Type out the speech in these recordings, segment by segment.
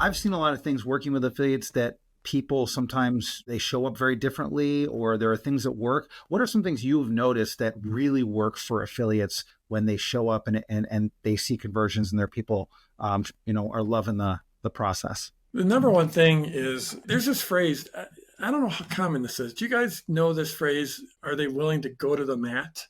I've seen a lot of things working with affiliates that people sometimes they show up very differently, or there are things that work. What are some things you've noticed that really work for affiliates when they show up and they see conversions and their people, are loving the process? The number one thing is there's this phrase. I don't know how common this is. Do you guys know this phrase? Are they willing to go to the mat?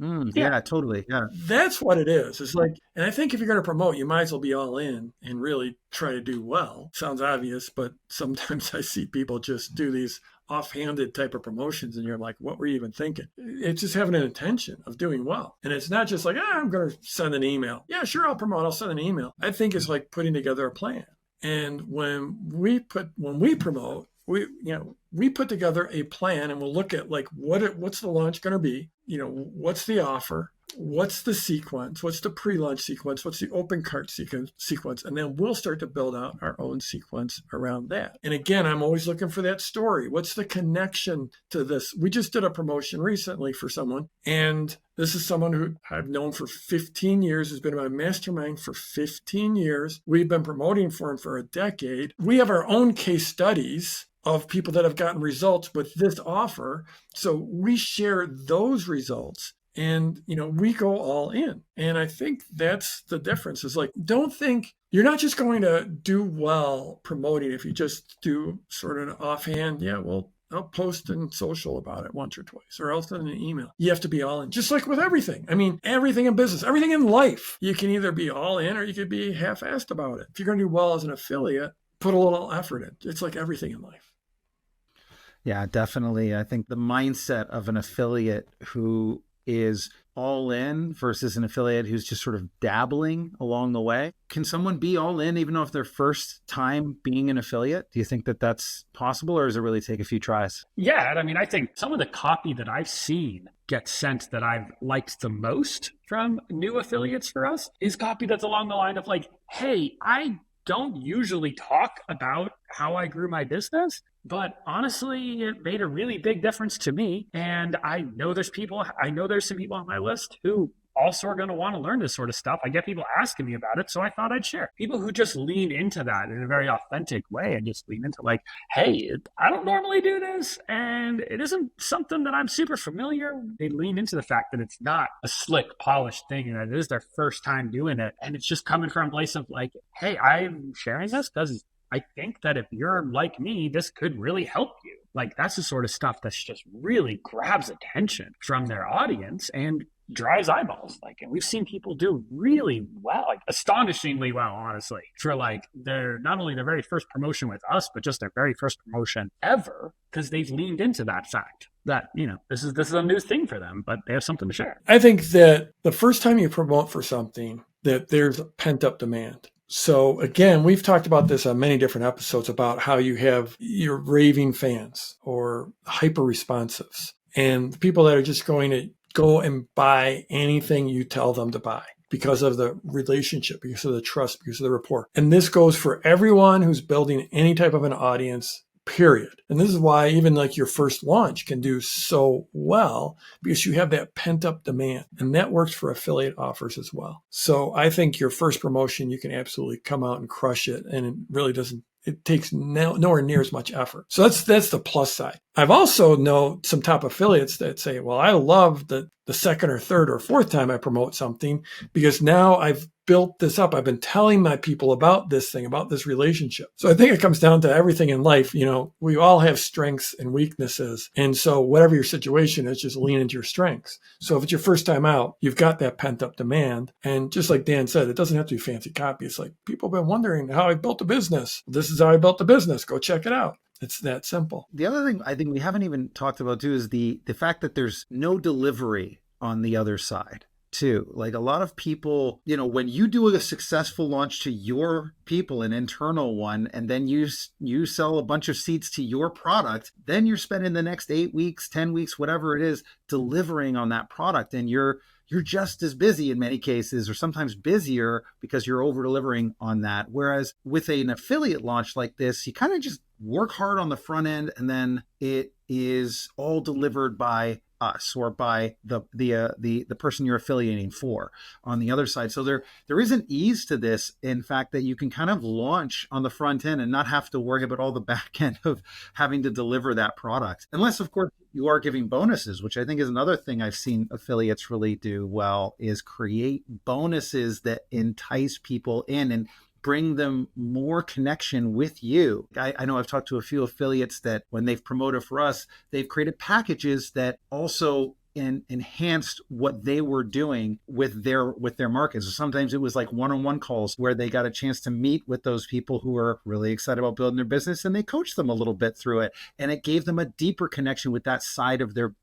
Yeah. Yeah, totally. Yeah. That's what it is. It's like, and I think if you're going to promote, you might as well be all in and really try to do well. Sounds obvious, but sometimes I see people just do these offhanded type of promotions and you're like, what were you even thinking? It's just having an intention of doing well. And it's not just like, I'm going to send an email. Yeah, sure, I'll promote. I'll send an email. I think it's like putting together a plan. And when we promote, we put together a plan and we'll look at like what's the launch going to be, what's the offer, what's the sequence, what's the pre-launch sequence, what's the open cart sequence, and then we'll start to build out our own sequence around that. And again, I'm always looking for that story. What's the connection to this? We just did a promotion recently for someone, and this is someone who I've known for 15 years, has been in my mastermind for 15 years. We've been promoting for him for a decade. We have our own case studies of people that have gotten results with this offer. So we share those results and, we go all in. And I think that's the difference is like, don't think you're not just going to do well promoting if you just do sort of an offhand, well, I'll post in social about it once or twice, or I'll send an email. You have to be all in, just like with everything. I mean, everything in business, everything in life, you can either be all in or you could be half-assed about it. If you're going to do well as an affiliate, put a little effort in. It's like everything in life. Yeah, definitely. I think the mindset of an affiliate who is all in versus an affiliate who's just sort of dabbling along the way. Can someone be all in even though it's their first time being an affiliate? Do you think that that's possible, or does it really take a few tries? Yeah. I mean, I think some of the copy that I've seen get sent that I've liked the most from new affiliates for us is copy that's along the line of like, hey, I don't usually talk about how I grew my business, but honestly, it made a really big difference to me. And I know there's some people on my list who also are going to want to learn this sort of stuff. I get people asking me about it, so I thought I'd share. People who just lean into that in a very authentic way and just lean into like, hey, I don't normally do this, and it isn't something that I'm super familiar. They lean into the fact that it's not a slick, polished thing, and that it is their first time doing it. And it's just coming from a place of like, hey, I'm sharing this because I think that if you're like me, this could really help you. Like, that's the sort of stuff that's just really grabs attention from their audience and drives eyeballs. Like, and we've seen people do really well, like astonishingly well, honestly, for like not only their very first promotion with us, but just their very first promotion ever, because they've leaned into that fact that, this is a new thing for them, but they have something to share. I think that the first time you promote for something, that there's pent up demand. So again, we've talked about this on many different episodes about how you have your raving fans or hyper responsives and the people that are just going to go and buy anything you tell them to buy because of the relationship, because of the trust, because of the rapport. And this goes for everyone who's building any type of an audience, period. And this is why even like your first launch can do so well, because you have that pent up demand, and that works for affiliate offers as well. So I think your first promotion, you can absolutely come out and crush it. And it really it takes nowhere near as much effort. So that's the plus side. I've also know some top affiliates that say, well, I love the second or third or fourth time I promote something because now I've built this up. I've been telling my people about this thing, about this relationship. So I think it comes down to everything in life. We all have strengths and weaknesses. And so whatever your situation is, just lean into your strengths. So if it's your first time out, you've got that pent up demand. And just like Dan said, it doesn't have to be fancy copy. It's like people have been wondering how I built a business. This is how I built the business. Go check it out. It's that simple. The other thing I think we haven't even talked about too is the fact that there's no delivery on the other side too. Like a lot of people, when you do a successful launch to your people, an internal one, and then you sell a bunch of seats to your product, then you're spending the next 8 weeks, 10 weeks, whatever it is, delivering on that product. And you're just as busy in many cases, or sometimes busier because you're over delivering on that. Whereas with an affiliate launch like this, you kind of just work hard on the front end and then it is all delivered by us or by the person you're affiliating for on the other side. So there is an ease to this, in fact, that you can kind of launch on the front end and not have to worry about all the back end of having to deliver that product, unless of course you are giving bonuses, which I think is another thing I've seen affiliates really do well, is create bonuses that entice people in and bring them more connection with you. I know I've talked to a few affiliates that when they've promoted for us, they've created packages that also enhanced what they were doing with their markets. So sometimes it was like one-on-one calls where they got a chance to meet with those people who are really excited about building their business, and they coached them a little bit through it, and it gave them a deeper connection with that side of their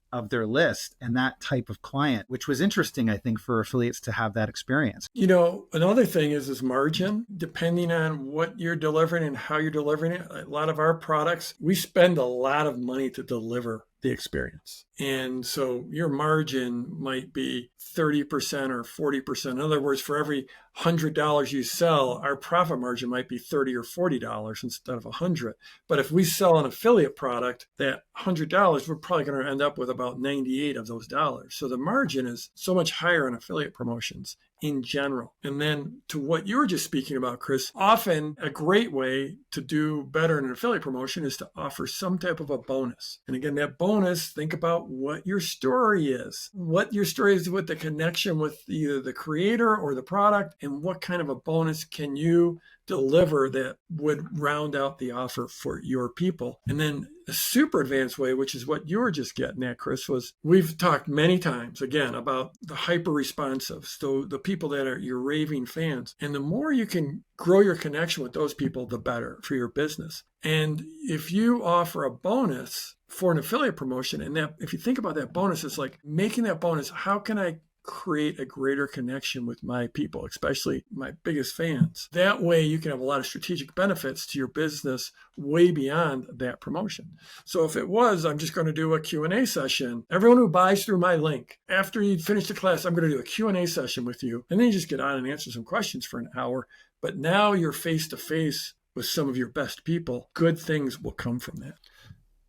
list and that type of client, which was interesting, I think, for affiliates to have that experience. Another thing is margin, depending on what you're delivering and how you're delivering it. A lot of our products, we spend a lot of money to deliver the experience. And so your margin might be 30% or 40%. In other words, for every $100 you sell, our profit margin might be $30 or $40 instead of $100. But if we sell an affiliate product, that $100, we're probably going to end up with about 98 of those dollars. So the margin is so much higher on affiliate promotions in general. And then to what you were just speaking about, Chris, often a great way to do better in an affiliate promotion is to offer some type of a bonus. And again, that bonus, think about what your story is. What your story is with the connection with either the creator or the product, and what kind of a bonus can you deliver that would round out the offer for your people. And then a super advanced way, which is what you were just getting at, Chris, was we've talked many times, again, about the hyper responsive. So the people that are your raving fans. And the more you can grow your connection with those people, the better for your business. And if you offer a bonus for an affiliate promotion, and that, if you think about that bonus, it's like making that bonus, how can I create a greater connection with my people, especially my biggest fans? That way you can have a lot of strategic benefits to your business way beyond that promotion. So if it was, I'm just going to do a Q&A session, everyone who buys through my link, after you finish the class, I'm going to do a Q&A session with you, and then you just get on and answer some questions for an hour. But now you're face to face with some of your best people. Good things will come from that.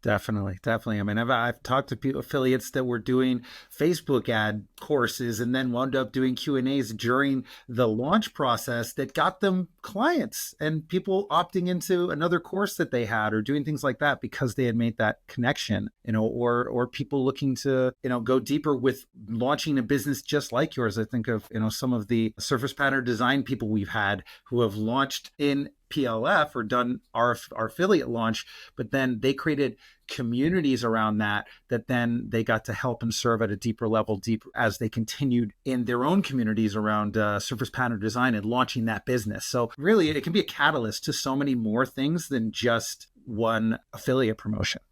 Definitely. I mean, I've talked to affiliates that were doing Facebook ad courses and then wound up doing Q&As during the launch process that got them clients and people opting into another course that they had or doing things like that because they had made that connection, or people looking to, go deeper with launching a business just like yours. I think of, some of the surface pattern design people we've had who have launched in PLF or done our affiliate launch, but then they created communities around that then they got to help and serve at a deeper level, as they continued in their own communities around surface pattern design and launching that business. So really, it can be a catalyst to so many more things than just one affiliate promotion.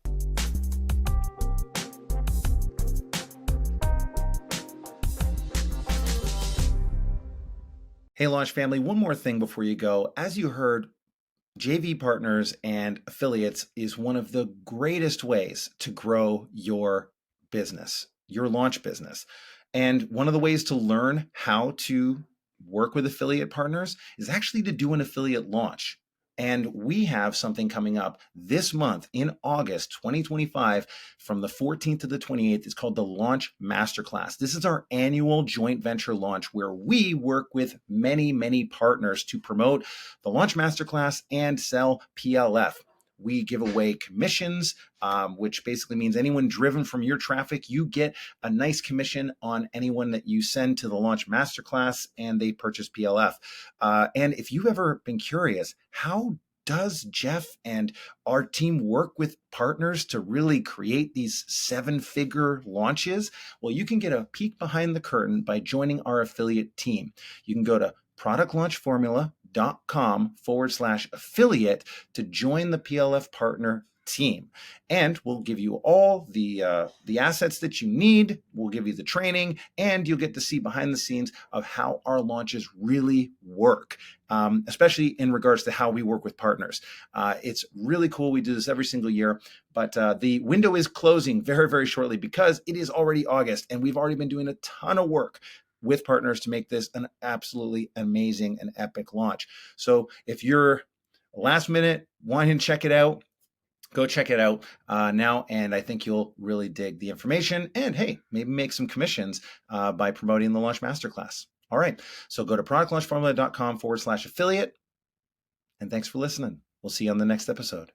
Hey, Launch family, one more thing before you go. As you heard, JV partners and affiliates is one of the greatest ways to grow your business, your launch business. And one of the ways to learn how to work with affiliate partners is actually to do an affiliate launch. And we have something coming up this month in August 2025 from the 14th to the 28th. It's called the Launch Masterclass. This is our annual joint venture launch where we work with many, many partners to promote the Launch Masterclass and sell PLF. We give away commissions, which basically means anyone driven from your traffic, you get a nice commission on anyone that you send to the Launch Masterclass and they purchase PLF. And if you've ever been curious, how does Jeff and our team work with partners to really create these 7-figure launches? Well, you can get a peek behind the curtain by joining our affiliate team. You can go to productlaunchformula.com/affiliate to join the PLF partner team. And we'll give you all the assets that you need. We'll give you the training, and you'll get to see behind the scenes of how our launches really work, especially in regards to how we work with partners. It's really cool. We do this every single year, but the window is closing very, very shortly because it is already August, and we've already been doing a ton of work with partners to make this an absolutely amazing and epic launch. So if you're last minute wanting to check it out, Go check it out now, and I think you'll really dig the information. And hey, maybe make some commissions by promoting the Launch Masterclass. All right, so go to productlaunchformula.com/affiliate. And thanks for listening. We'll see you on the next episode.